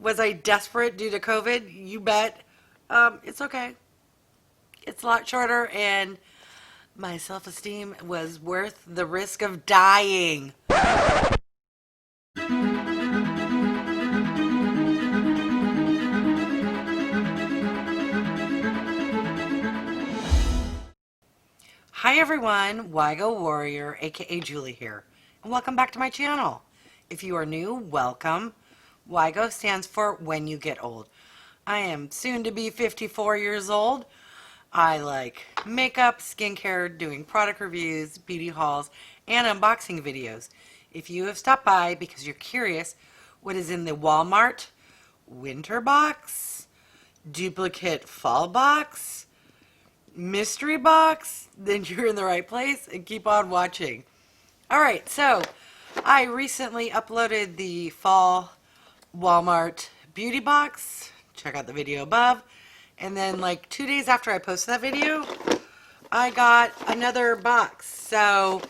Was I desperate due to COVID? You bet. It's okay. It's a lot shorter, and my self-esteem was worth the risk of dying. Hi everyone, Wygo Warrior, aka Julie here, and welcome back to my channel. If you are new, welcome. Wygo stands for When You Get Old. I am soon to be 54 years old. I like makeup, skincare, doing product reviews, beauty hauls, and unboxing videos. If you have stopped by because you're curious what is in the Walmart winter box, duplicate fall box, mystery box, then you're in the right place, and keep on watching. Alright, so I recently uploaded the fall Walmart beauty box. Check out the video above. And then like 2 days after I posted that video, I got another box. So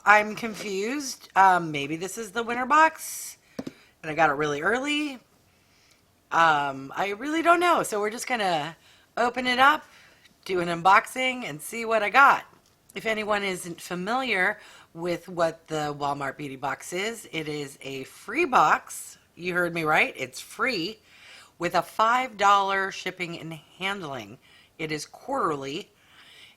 I'm confused. Maybe this is the winter box and I got it really early. I really don't know. So we're just gonna open it up, do an unboxing, and see what I got. If anyone isn't familiar with what the Walmart beauty box is, it is a free box. You heard me right, it's free, with a $5 shipping and handling. It is quarterly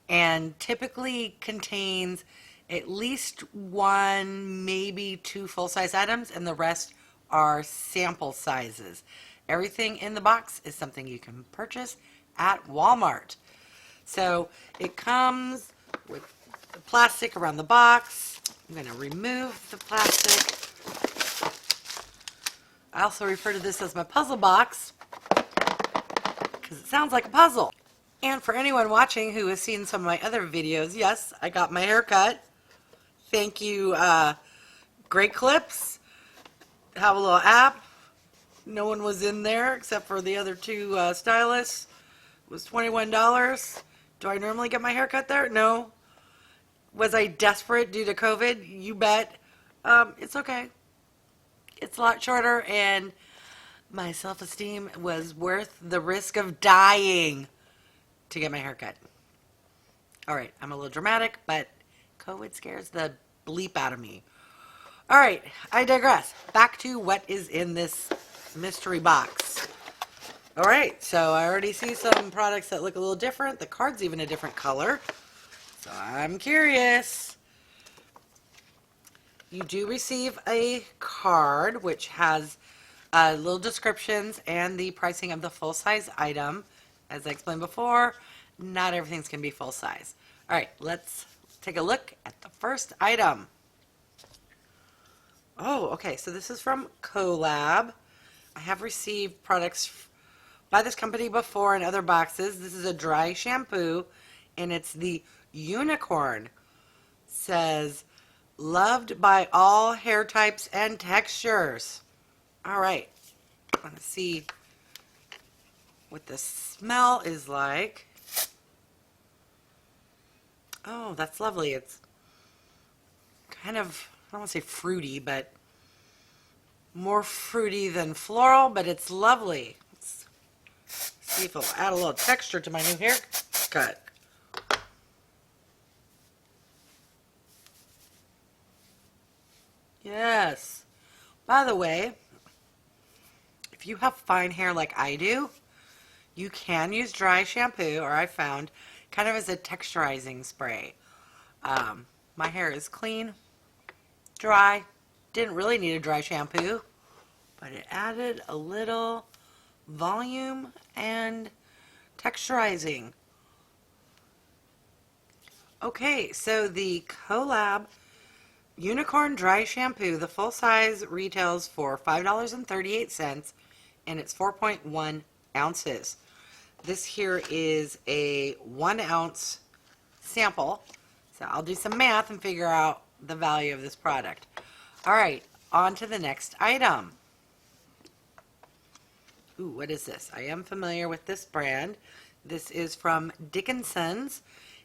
and typically contains at least one, maybe two full-size items, and the rest are sample sizes. Everything in the box is something you can purchase at Walmart. So it comes with the plastic around the box. I'm going to remove the plastic. I also refer to this as my puzzle box because it sounds like a puzzle. And for anyone watching who has seen some of my other videos, yes, I got my hair cut. Thank you, Great Clips. Have a little app. No one was in there except for the other two stylists. It was $21. Do I normally get my hair cut there? No. Was I desperate due to COVID? You bet. It's okay. It's a lot shorter, and my self-esteem was worth the risk of dying to get my hair cut. All right, I'm a little dramatic, but COVID scares the bleep out of me. All right, I digress. Back to what is in this mystery box. All right, so I already see some products that look a little different. The card's even a different color, so I'm curious. You do receive a card which has little descriptions and the pricing of the full-size item. As I explained before, not everything's going to be full-size. All right, let's take a look at the first item. Oh, okay, so this is from COLAB. I have received products by this company before in other boxes. This is a dry shampoo, and it's the unicorn. It says, loved by all hair types and textures. All right, I want to see what the smell is like. Oh, that's lovely. It's kind of, I don't want to say fruity, but more fruity than floral, but it's lovely. Let's see if it'll add a little texture to my new haircut. Yes. By the way, if you have fine hair like I do, you can use dry shampoo, or I found, kind of as a texturizing spray. My hair is clean, dry, didn't really need a dry shampoo, but it added a little volume and texturizing. Okay, so the COLAB Unicorn Dry Shampoo, the full size retails for $5.38 and it's 4.1 ounces. This here is a 1 ounce sample. So I'll do some math and figure out the value of this product. All right, on to the next item. Ooh, what is this? I am familiar with this brand. This is from Dickinson's,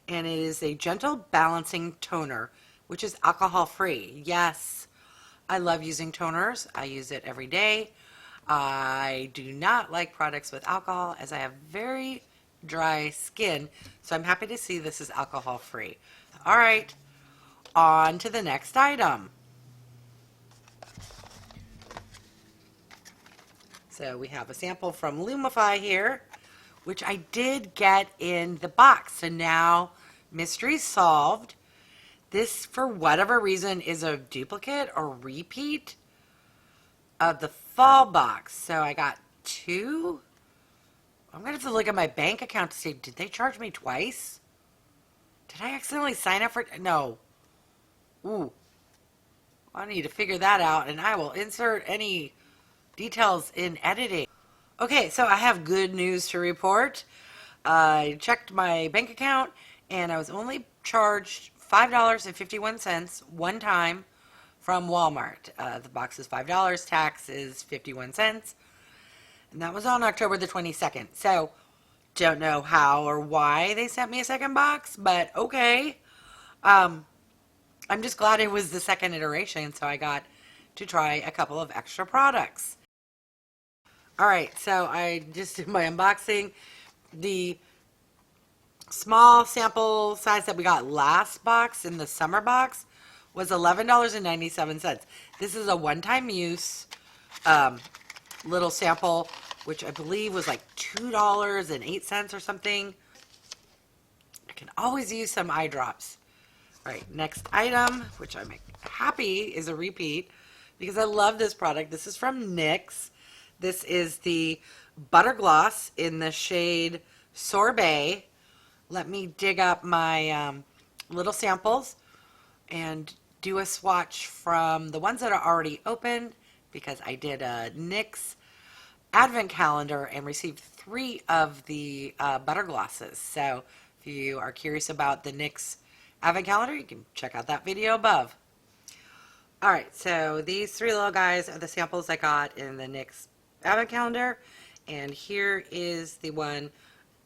and it is a gentle balancing toner, which is alcohol free. Yes, I love using toners. I use it every day. I do not like products with alcohol as I have very dry skin, so I'm happy to see this is alcohol free. All right, on to the next item. So we have a sample from LUMIFY here, which I did get in the box. So now, mystery solved. This, for whatever reason, is a duplicate or repeat of the fall box. So I got two. I'm going to have to look at my bank account to see, did they charge me twice? Did I accidentally sign up for it? No. Ooh. I need to figure that out, and I will insert any details in editing. Okay, so I have good news to report. I checked my bank account, and I was only charged $5.51 one time from Walmart. The box is $5, tax is 51 cents. And that was on October the 22nd. So, don't know how or why they sent me a second box, but okay. I'm just glad it was the second iteration, so I got to try a couple of extra products. All right, so I just did my unboxing. The small sample size that we got last box in the summer box was $11.97. This is a one-time use little sample, which I believe was like $2.08 or something. I can always use some eye drops. All right, next item, which I'm happy is a repeat because I love this product. This is from NYX. This is the Butter Gloss in the shade Sorbet. Let me dig up my little samples and do a swatch from the ones that are already open because I did a NYX advent calendar and received 3 of the butter glosses. So if you are curious about the NYX advent calendar, you can check out that video above. All right, so these 3 little guys are the samples I got in the NYX advent calendar, and here is the one,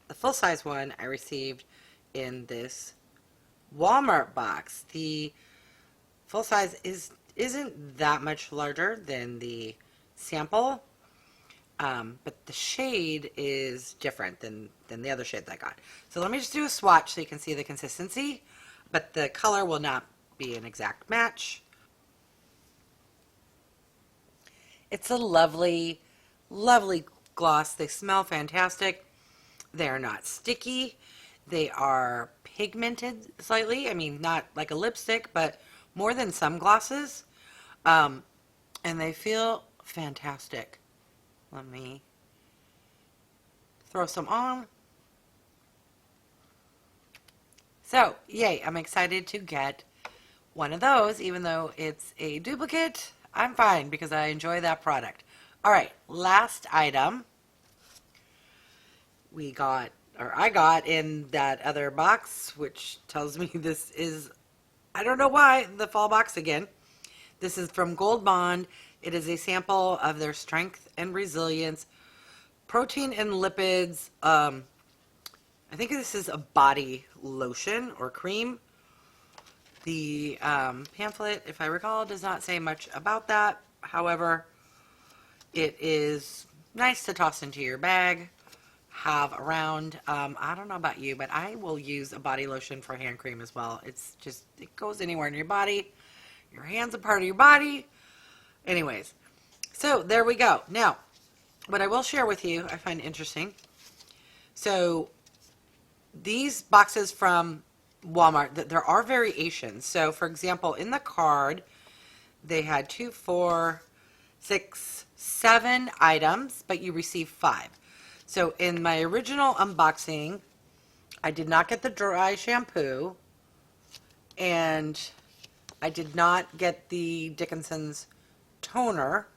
the full-size one I received in this Walmart box. The full size isn't that much larger than the sample, but the shade is different than the other shade that I got. So let me just do a swatch so you can see the consistency, but the color will not be an exact match. It's a lovely, lovely gloss. They smell fantastic. They're not sticky. They are pigmented slightly. I mean, not like a lipstick, but more than some glosses. And they feel fantastic. Let me throw some on. So, yay, I'm excited to get one of those, even though it's a duplicate. I'm fine because I enjoy that product. All right, last item we got, or I got in that other box, which tells me this is, I don't know why, the fall box again. This is from Gold Bond. It is a sample of their Strength and Resilience Protein and Lipids. I think this is a body lotion or cream. The pamphlet, if I recall, does not say much about that. However, it is nice to toss into your bag, have around. I don't know about you, but I will use a body lotion for hand cream as well. It's just, it goes anywhere in your body. Your hand's a part of your body. Anyways, so there we go. Now, what I will share with you, I find interesting. So these boxes from Walmart, there are variations. So for example, in the card, they had 2, 4, 6, 7 items, but you receive 5. So in my original unboxing, I did not get the dry shampoo, and I did not get the Dickinson's toner.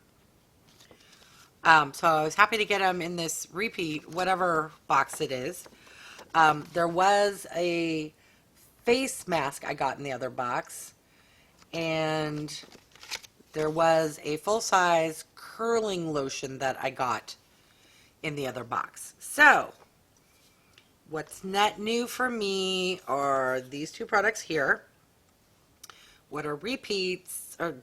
So I was happy to get them in this repeat, whatever box it is. There was a face mask I got in the other box, and there was a full-size curling lotion that I got in the other box. So what's not new for me are these 2 products here. What are repeats, or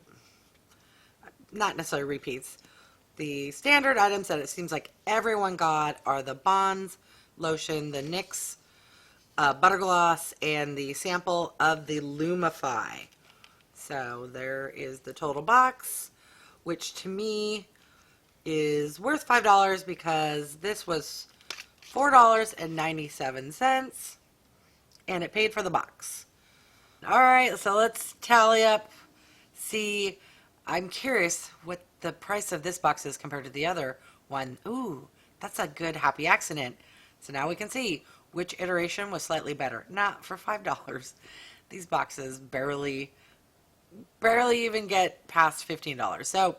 not necessarily repeats, The standard items that it seems like everyone got are the Bonds lotion, the NYX butter gloss, and the sample of the LUMIFY. So there is the total box, which to me is worth $5 because this was $4.97 and it paid for the box. All right, so let's tally up. See, I'm curious what the price of this box is compared to the other one. Ooh, that's a good happy accident. So now we can see which iteration was slightly better. Not for $5. These boxes barely even get past $15. So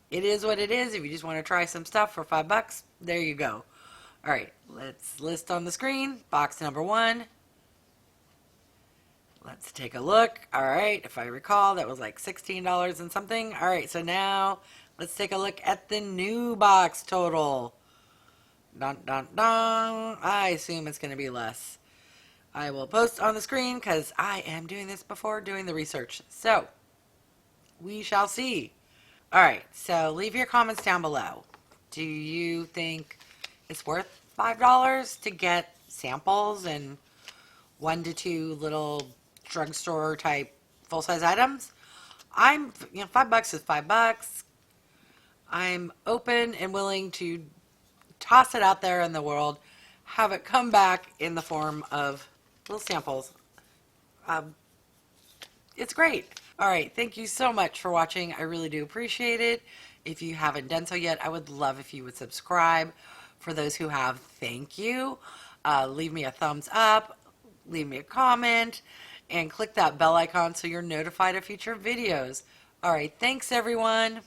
it is what it is. If you just want to try some stuff for $5, there you go. All right, let's list on the screen. Box number 1. Let's take a look. All right, if I recall, that was like $16 and something. All right, so now let's take a look at the new box total. Dun, dun, dun. I assume it's going to be less. I will post on the screen because I am doing this before doing the research. So we shall see. All right, so leave your comments down below. Do you think it's worth $5 to get samples and 1 to 2 little drugstore type full-size items? $5 is $5. I'm open and willing to toss it out there in the world, have it come back in the form of little samples. It's great. All right, thank you so much for watching. I really do appreciate it. If you haven't done so yet, I would love if you would subscribe. For those who have, thank you. Leave me a thumbs up, leave me a comment, and click that bell icon so you're notified of future videos. All right, thanks everyone.